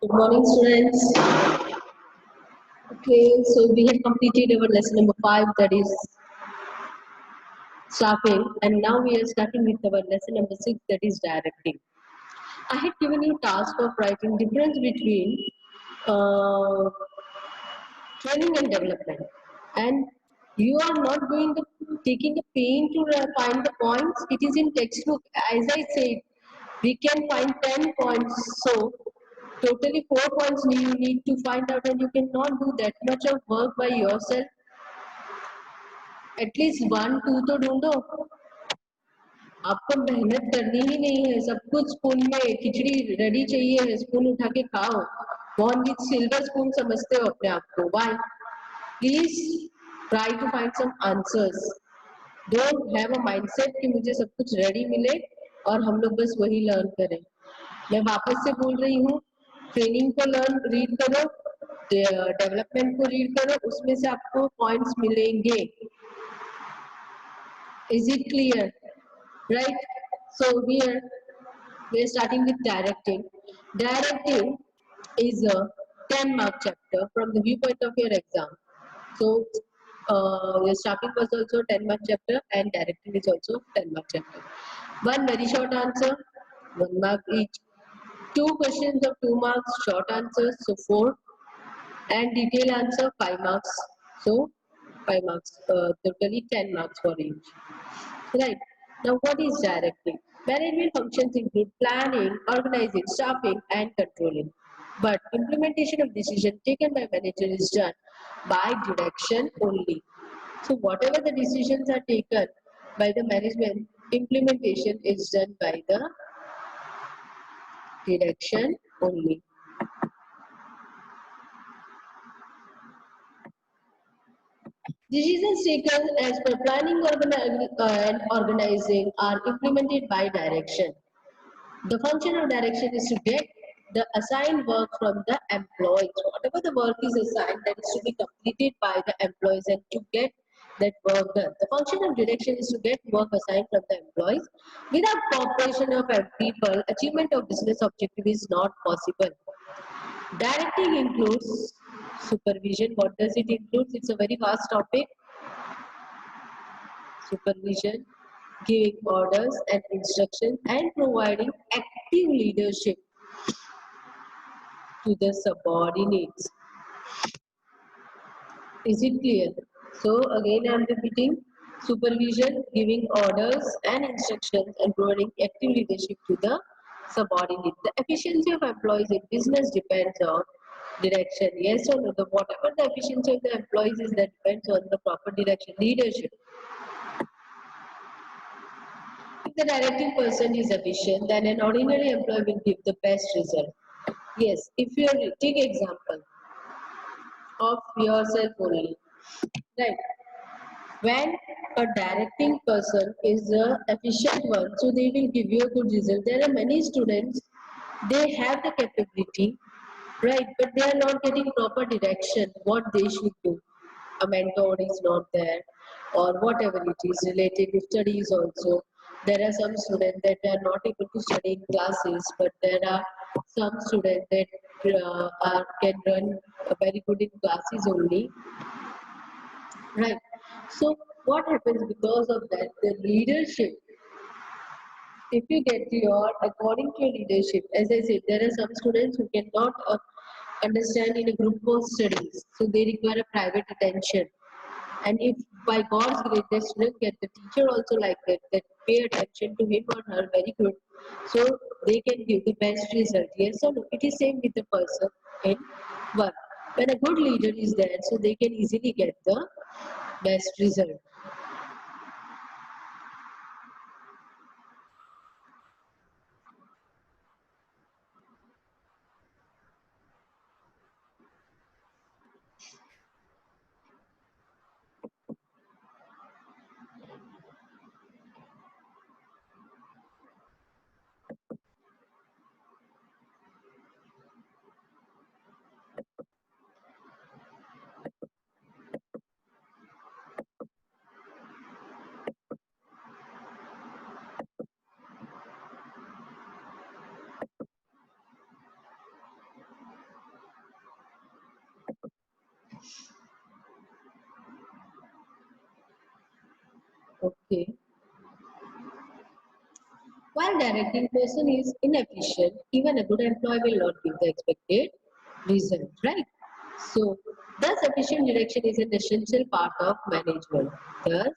Good morning, students. Okay, so we have completed our lesson number 5, that is staffing, and now we are starting with our lesson number 6, that is directing. I had given you task of writing difference between uh, training and development, and you are not going to taking a pain to find the points. It is in textbook. As I said, we can find 10 points. So totally 4 points you need to find out, and you cannot do that much of work by yourself. At least 1 2 तो ढूंढो. आपको मेहनत करनी ही नहीं है. सब कुछ spoon में खिचड़ी रेडी चाहिए है. स्पून उठा के खाओ. बॉर्न विथ सिल्वर स्पून समझते हो अपने आप को. Why? Please try to find some answers. Don't have a mindset कि मुझे सब कुछ रेडी मिले और हम लोग बस वही लर्न करें. मैं वापस से बोल रही हूँ, ट्रेनिंग को लर्न रीड करो, डेवलपमेंट को रीड करो, उसमें से आपको पॉइंट्स मिलेंगे. Is it clear? Right? So here we are starting with directing. Directing is a 10-mark chapter from the viewpoint of your exam. So your staffing was also 10-mark chapter and directing is also 10-mark chapter. One very short answer, 1 mark each. Two questions of 2 marks, short answers, so 4, and detailed answer 5 marks. So 5 marks, totally 10 marks for each. Right. Now, what is directing? Management functions include planning, organizing, staffing, and controlling. But implementation of decision taken by manager is done by direction only. So, whatever the decisions are taken by the management, implementation is done by the direction only. Decisions taken as per planning and organizing are implemented by direction. The function of direction is to get the assigned work from the employees. Whatever the work is assigned, that is to be completed by the employees and to get that work done. The function of direction is to get work assigned from the employees. Without cooperation of people, achievement of business objective is not possible. Directing includes supervision. What does it include? It's a very vast topic. Supervision, giving orders and instructions, and providing active leadership to the subordinates. Is it clear? So again I am repeating: supervision, giving orders and instructions, and providing active leadership to the subordinate. The efficiency of employees in business depends on direction. Yes or no? Whatever the efficiency of the employees is, that depends on the proper direction, leadership. If the directing person is efficient, then an ordinary employee will give the best result. Yes, if you take example of yourself only, right? When a directing person is a efficient one, so they will give you a good result. There are many students, they have the capability, right? But they are not getting proper direction, what they should do. A mentor is not there, or whatever it is related to studies also. There are some students that are not able to study in classes, but there are some students that can run very good in classes only, right? So what happens because of that? The leadership. If you get your according to your leadership, as I said, there are some students who cannot understand in a group of studies, so they require a private attention. And if by God's grace the student get the teacher also like that pay attention to him or her very good, so they can give the best result. Yes or no? It is same with the person in work. When a good leader is there, so they can easily get the best result. Okay. While directing person is inefficient, even a good employee will not give the expected result, right? So, thus efficient direction is an essential part of management. Thus,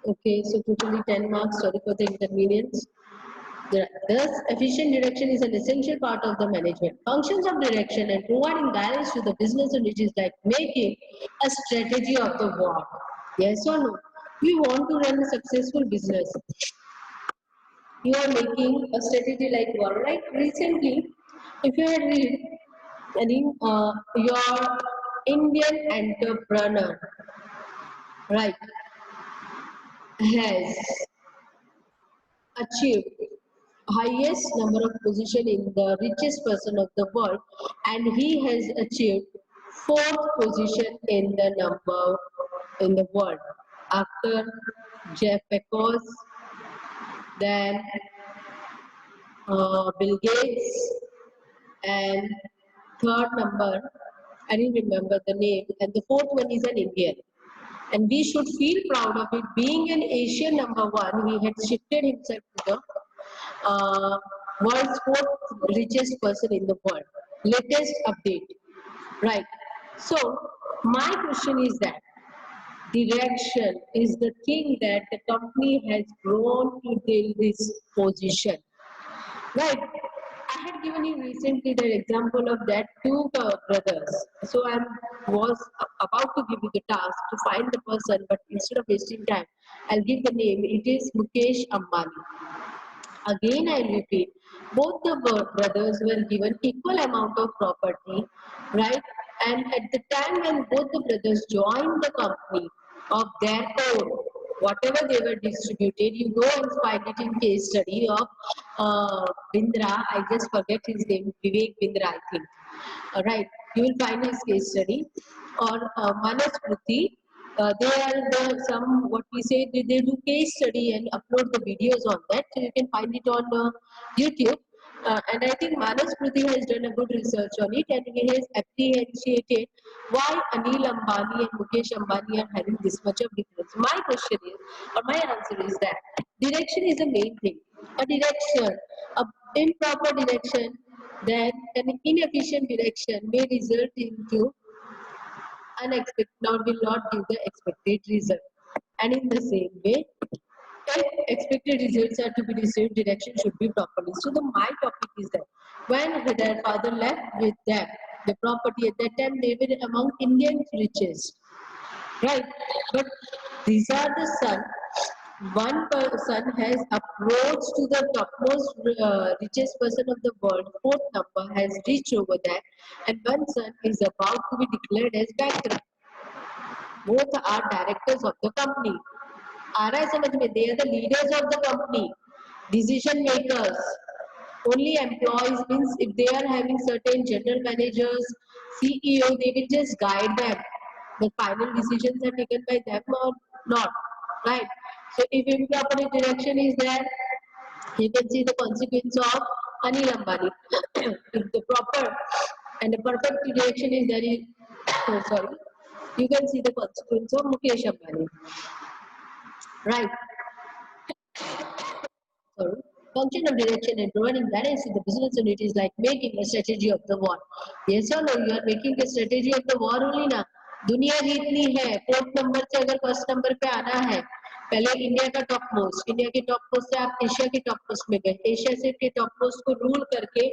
okay, so totally 10 marks, sorry for the inconvenience. Thus, efficient direction is an essential part of the management. Functions of direction and providing guidance to the business unit is like making a strategy of the work. Yes or no? We want to run a successful business. You are making a strategy like what? Right? Recently, if you had read your Indian entrepreneur, right, has achieved highest number of position in the richest person of the world, and he has achieved fourth position in the number in the world after Jeff Bezos, then Bill Gates, and third number I didn't remember the name, and the fourth one is an Indian. And we should feel proud of it. Being an Asian number one, he had shifted himself to the world's fourth richest person in the world. Latest update, right? So my question is that direction is the thing that the company has grown to till this position, right? I had given you recently the example of that two brothers. So I was about to give you the task to find the person, but instead of wasting time, I'll give the name. It is Mukesh Ambani. Again, I repeat, both the brothers were given equal amount of property, right? And at the time when both the brothers joined the company of their own, whatever they were distributed, you go and find it in case study of Bindra. I just forget his name, Vivek Bindra, I think. All right, you will find his case study or Manasmriti. They are some what we say they do case study and upload the videos on that, so you can find it on YouTube. And I think Manas Pruthi has done a good research on it, and he has appreciated why Anil Ambani and Mukesh Ambani are having this much of difference. My question is, or my answer is that direction is the main thing. A direction, a improper direction, then an inefficient direction may result into unexpected or will not give the expected result. And in the same way, if expected results are to be received, direction should be properly. So my topic is that when their father left with them, the property at that time they were among Indians richest. right? But these are the sun. One person has approached to the topmost richest person of the world. Fourth number has reached over there, and one son is about to be declared as bankrupt. Both are directors of the company. आ रहा है समझ में? They are the leaders of the company, decision makers. Only employees means if they are having certain general managers, CEO, they will just guide them. The final decisions are taken by them or not, right? So if improper direction is there, you can see the consequence of Anil Ambani. If the proper and the perfect direction is there, sorry, you can see the consequence of Mukesh Ambani, right? Sorry. Function of direction and providing balance in the business unit is like making a strategy of the war. Yes or no? You are making a strategy of the war only ना. दुनिया जीतनी है, fourth number से अगर first number पे आना है, पहले India का टॉप मोस्ट, इंडिया के टॉप मोस्ट से आप एशिया के टॉप मोस्ट में गए, एशिया से के टॉप मोस्ट को रूल करके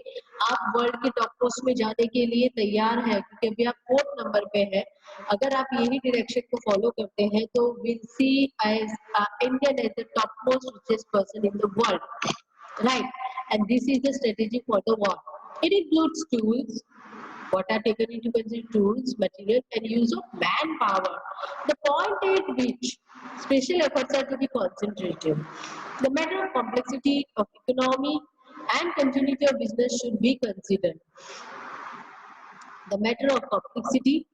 आप वर्ल्ड के टॉप मोस्ट में जाने के लिए तैयार है, क्योंकि अभी आप फोर्थ नंबर पे है. अगर आप यही डायरेक्शन को फॉलो करते हैं तो will see as Indian as the top most richest person in the world, right? And this is the strategy for the war. It includes tools. What are taken into consideration? Tools, material, and use of manpower. The point at which special efforts are to be concentrated. The matter of complexity of economy and continuity of business should be considered. The matter of complexity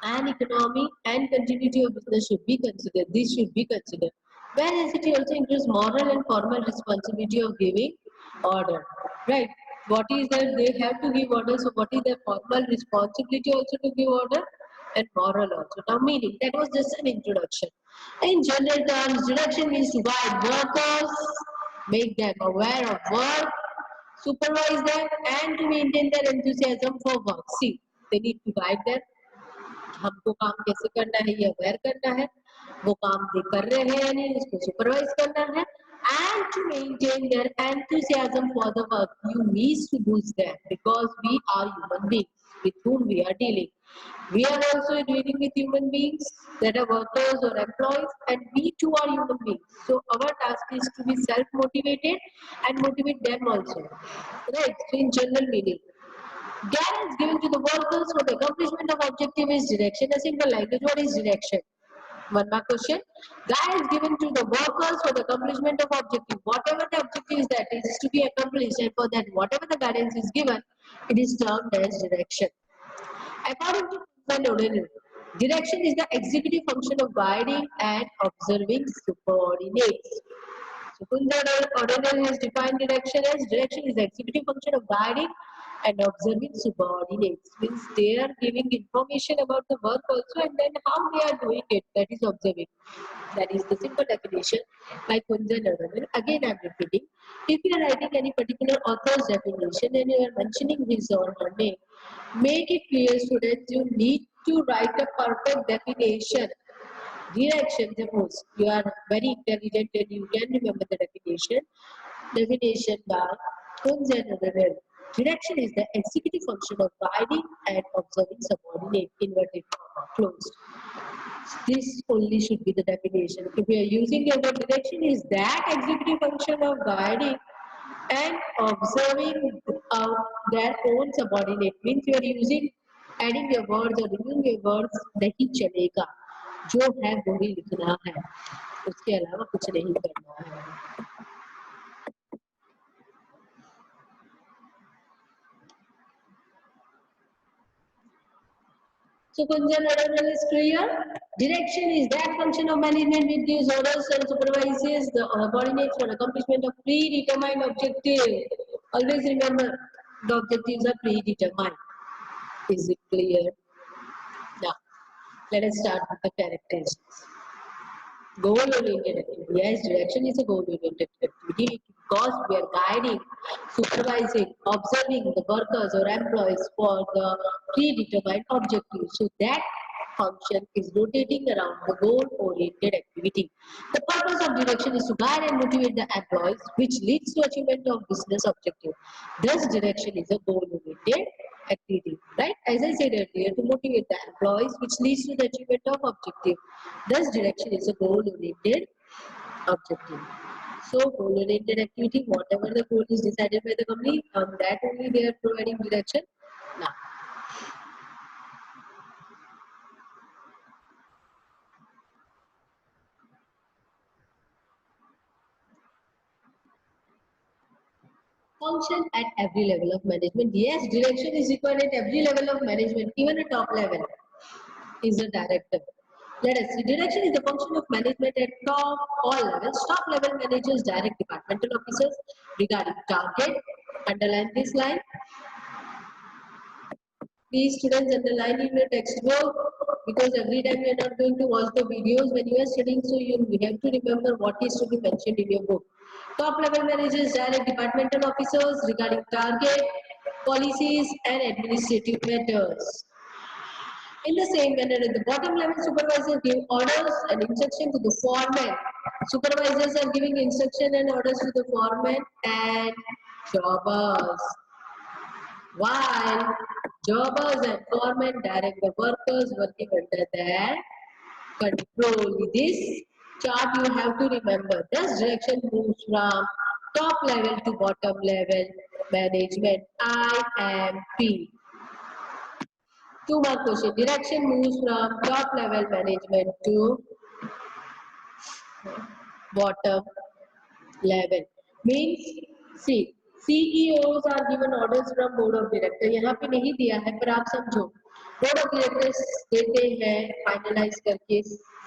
and economy and continuity of business should be considered. This should be considered. Whereas it also includes moral and formal responsibility of giving order. Right? What is that they have to give order? So what is their formal responsibility also to give order? And moral also. Now meaning, that was just an introduction. In general terms, introduction means to guide workers, make them aware of work, supervise them, and to maintain their enthusiasm for work. See, they need to guide them. हमको काम कैसे करना है ये aware करना है, वो काम दे कर रहे हैं या नहीं उसको सुपरवाइज करना है, and to maintain their enthusiasm for the work. You need to boost them because we are human beings with whom we are dealing. We are also dealing with human beings that are workers or employees, and we too are human beings. So our task is to be self-motivated and motivate them also. Right? So in general meaning, guidance given to the workers for the accomplishment of objective is direction. A simple language, what is direction? One more question. Guidance given to the workers for the accomplishment of objective. Whatever the objective is that is to be accomplished, and for that, whatever the guidance is given, it is termed as direction. According to Kurzweil O'Donnell, direction is the executive function of guiding and observing subordinates. So Kurzweil O'Donnell has defined direction is the executive function of guiding and observing subordinates. Means they are giving information about the work also, and then how they are doing it, that is observing. That is the simple definition by Kurzweil O'Donnell. Again I am repeating. If you are writing any particular author's definition and you are mentioning his or her name, make it clear, students, you need to write a perfect definition. Direction, suppose you are very intelligent and you can remember the definition. Definition by Kurzweil O'Donnell. Direction is the executive function of guiding and observing subordinate, inverted comma, closed. This only should be the definition. If we are using the word direction, is that executive function of guiding and observing their own subordinate. Means you are using, adding your words or removing your words नहीं चलेगा, जो है वो ही लिखना है, उसके अलावा कुछ नहीं करना है. So Kurzweil O'Donnell is clear. Direction is that function of management which gives orders and supervises the subordinates for accomplishment of predetermined objective. Always remember, the objectives are predetermined. Is it clear? Now, let us start with the characteristics. Goal-oriented activity. Yes, direction is a goal-oriented activity because we are guiding, supervising, observing the workers or employees for the predetermined objective. So that function is rotating around the goal-oriented activity. The purpose of direction is to guide and motivate the employees, which leads to achievement of business objective. Thus, direction is a goal-oriented activity, right? As I said earlier, to motivate the employees, which leads to the achievement of objective. Thus, direction is a goal-oriented objective. So, goal-oriented activity, whatever the goal is decided by the company, on that only they are providing direction. Now, function at every level of management. Yes, direction is required at every level of management, even a top level is a director. Let us see. Direction is the function of management at top all levels. Top level managers direct departmental officers regarding target. Underline this line. Please students underline in your textbook because every time you are not going to watch the videos when you are studying, so you have to remember what is to be mentioned in your book. Top level managers direct departmental officers regarding target, policies and administrative matters. In the same manner, the bottom level supervisors give orders and instruction to the foreman. Supervisors are giving instruction and orders to the foreman and jobbers. While jobbers and foremen direct the workers working under their control. This chart you have to remember. This direction moves from top level to bottom level management. IMP. Two more question. Direction moves from top level management to bottom level. Means see CEOs are given orders from board of director. यहाँ पे नहीं दिया है पर आप समझो. Board of directors देते हैं फाइनलाइज करके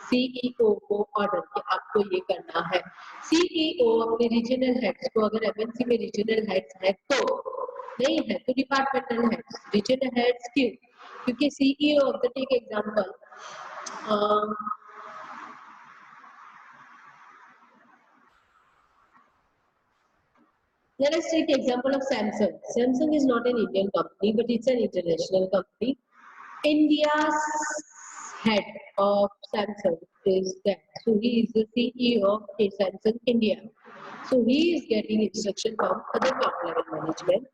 सीईओ को ऑर्डर कि आपको ये करना है. सीईओ अपने रीजनल हेड्स को, अगर एमएनसी में रीजनल हेड्स है तो, नहीं है तो डिपार्टमेंटल हेड्स. रीजनल हेड्स क्यों? क्योंकि CEO of the tech example, let us take example of Samsung. Samsung is not an Indian company, but it's an international company. India's head of Samsung is that. So he is the CEO of Samsung India. So he is getting instruction from other top level management.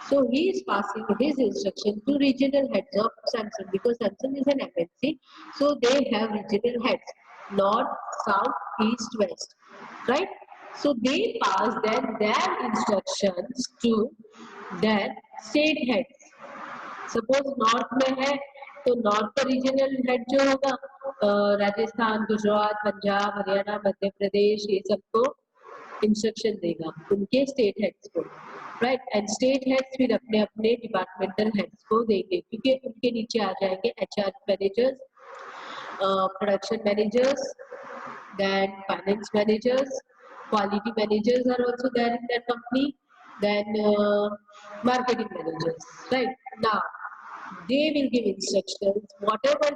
So he is passing his instruction to regional heads of Samsung because Samsung is an MNC. So they have regional heads, north, south, east, west, right? So they pass then their instructions to their state heads. Suppose north में है तो north का regional head जो होगा राजस्थान, गुजरात, पंजाब, हरियाणा, मध्य प्रदेश, ये सबको instruction देगा उनके स्टेट हेड्स को, राइट. एंड स्टेट हेड्स फिर अपने अपने डिपार्टमेंटल हेड्स को देंगे क्योंकि उनके नीचे आ जाएंगे HR managers, production managers, then finance managers, quality managers are also there in that company, then marketing managers, right. Now they will give instructions, whatever.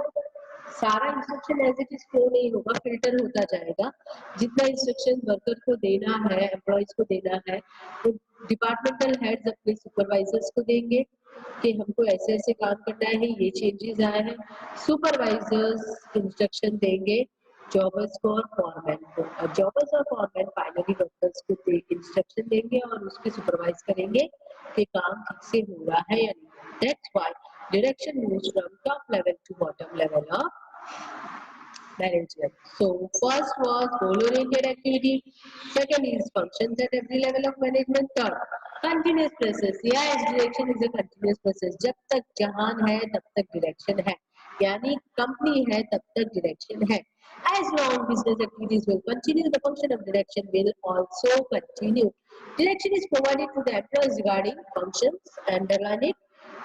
सारा instruction as it is flow नहीं होगा, filter होता जाएगा. जितना instruction worker को देना है, employees को देना है, तो डिपार्टमेंटल हेड्स अपने सुपरवाइजर्स को देंगे कि हमको ऐसे ऐसे काम करना है, ये चेंजेस आए हैं. सुपरवाइजर्स इंस्ट्रक्शन देंगे जॉबर्स को और फॉरमैन को, और जॉबर्स और फॉरमैन फाइनली वर्कर्स को इंस्ट्रक्शन देंगे और उस पर सुपरवाइज करेंगे कि काम ठीक से हो रहा है या नहीं. That's why direction moves from top level to bottom level of management. So first was goal-oriented activity. Second is functions at every level of management. Third, continuous process. Yes, direction is a continuous process. जब तक जहान है तब तक direction है. यानी company है तब तक direction है. As long business activities will continue, the function of direction will also continue. Direction is provided to the employees regarding functions, underline it,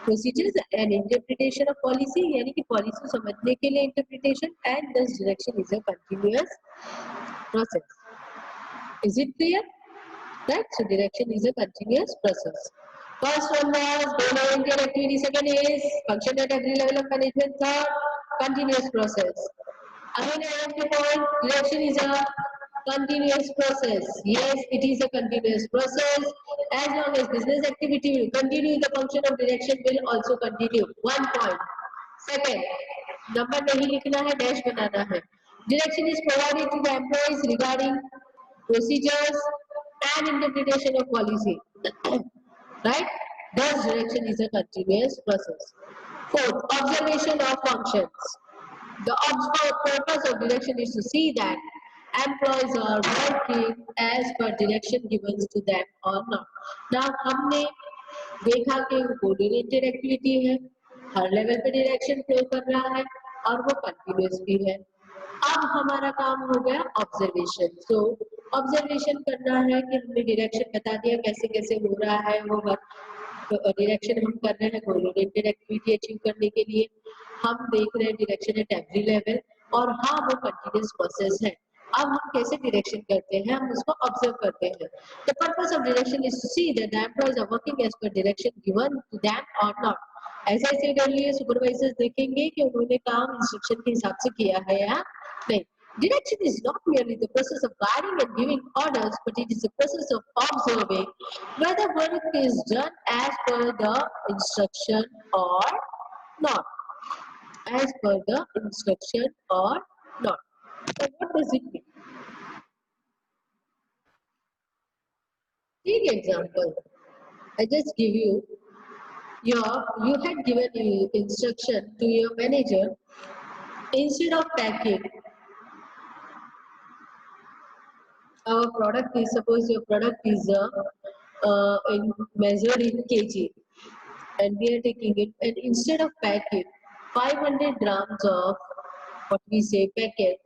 procedures and interpretation of policy, यानी कि policy समझने के लिए interpretation, and thus direction is a continuous process. Is it clear? Right? So direction is a continuous process. First one was goal-oriented activity. Second is function at every level of management. Third, continuous process. Again, I have to point, direction is a continuous process. Yes, it is a continuous process. As long as business activity will continue, the function of direction will also continue. 1 point. Second, number नहीं लिखना है, dash बनाना है. Direction is provided to the employees regarding procedures and interpretation of policy. Right? Thus, direction is a continuous process. Fourth, observation of functions. The purpose of direction is to see that employees are working as per direction given to them or not. Now, हमने देखा कि वो coordinated activity है, हर level पे direction flow कर रहा है और वो कंटिन्यूस भी है। अब हमारा काम हो गया ऑब्जर्वेशन। सो ऑब्जर्वेशन करना है कि हमने डायरेक्शन बता दिया कैसे कैसे हो रहा है वो डायरेक्शन हम कर रहे हैं कोऑर्डिनेटेड एक्टिविटी अचीव करने के लिए। हम देख रहे हैं डायरेक्शन एट एवरी लेवल और हाँ वो कंटिन्यूस प्रोसेस है। अब हम कैसे डायरेक्शन करते हैं, हम उसको ऑब्जर्व करते हैं। The purpose of direction is to see that the employees are working as per direction given to them और नॉट। ऐसे ऐसे कर सुपरवाइजर्स देखेंगे कि उन्होंने काम इंस्ट्रक्शन के हिसाब से किया है या नहीं। Direction is not merely the process of guiding and giving orders, but it is the process of observing whether work is done as per the instruction or not. As per the instruction or not. So what does it mean? Take example. I just give you you had given instruction to your manager instead of packing our product is, suppose your product is measured in kg and we are taking it, and instead of packing 500 grams of what we say packet,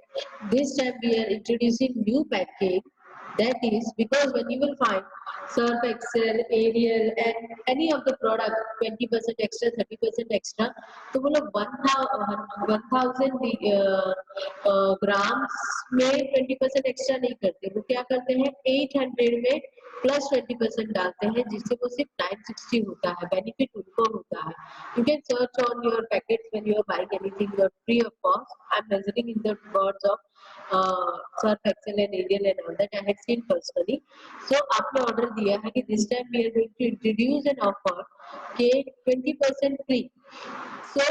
this time we are introducing new packing. That is because when you will find Surf Excel, Ariel and any of the product 20% extra, 30% extra, तो वो लोग 1000 grams में 20% extra नहीं करते, वो क्या करते हैं 800 में प्लस 20% डालते हैं जिससे वो सिर्फ 960 होता है। बेनिफिट उनको होता है। You can search on your packets when you are buying anything, you are free of cost. I'm measuring in the words of Surf Excel and Ariel and all that I had seen personally. So आपने order दिया है कि this time we are going to introduce an offer के 20% free. So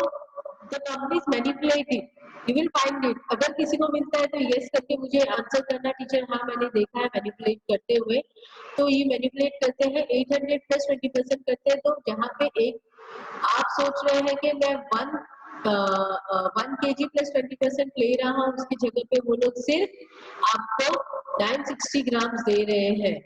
the company is manipulating. You will find it. अगर किसी को मिलता है तो yes करके मुझे आंसर करना टीचर, हाँ मैंने देखा है मैनिपुलेट करते हुए। तो ये मैनिपुलेट करते हैं 800 प्लस 20% करते हैं। तो जहाँ पे एक आप सोच रहे हैं कि मैं 1 kg प्लस 20% ले रहा हूँ, उसकी जगह पे वो लोग सिर्फ आपको 960 ग्राम्स दे रहे हैं।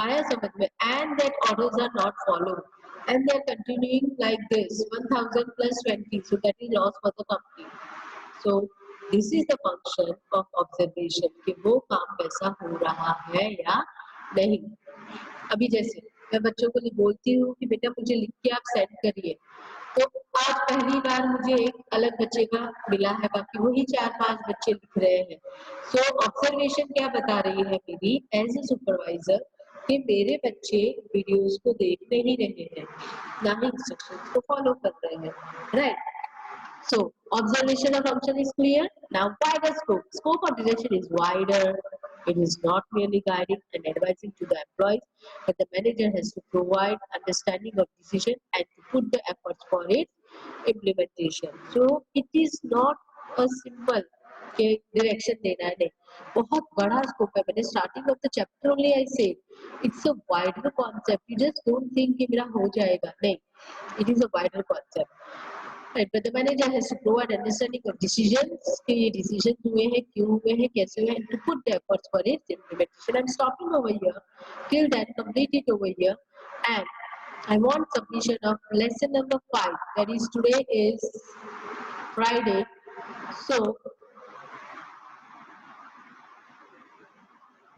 आया समझ में? And that orders are not followed and they are continuing like this 1000 plus 20, so that is loss for the company. So this is the function of observation कि वो काम वैसा हो रहा है या नहीं। अभी जैसे मैं बच्चों को बोलती हूँ कि बेटा मुझे लिख के आप सेंड करिए, तो आज पहली बार मुझे एक अलग बच्चे का मिला है, बाकी वही 4-5 बच्चे लिख रहे हैं। सो ऑब्जर्वेशन क्या बता रही है मेरी एज ए सुपरवाइजर कि मेरे बच्चे वीडियोस को देख नहीं रहे हैं, ना ही इंस्ट्रक्शंस को फॉलो कर रहे हैं, right? So observation of function is clear. Now wider scope. Scope of direction is wider. It is not merely guiding and advising to the employees, but the manager has to provide understanding of decision and to put the efforts for its implementation. So it is not a simple के direction देना है, नहीं, बहुत बड़ा scope है। मैंने starting of the chapter only I said it's a wider concept. You just don't think कि मेरा हो जाएगा, नहीं, it is a wider concept. Right, but the manager has to provide understanding of decisions कि ये decisions हुए हैं, क्यों हुए हैं, कैसे हुए हैं, and to put the efforts for its implementation. I'm stopping over here. Till then, complete it over here, and I want submission of lesson number 5. That is today is Friday, so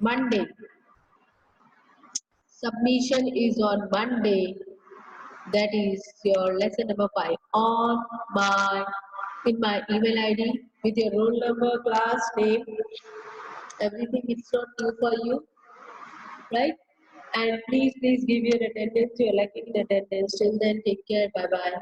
Monday. Submission is on Monday. That is your lesson number 5 on in my email ID with your roll number, class name, everything. It's not new for you, right? And please give your attendance. You're lacking in attendance. Till then, take care. Bye bye.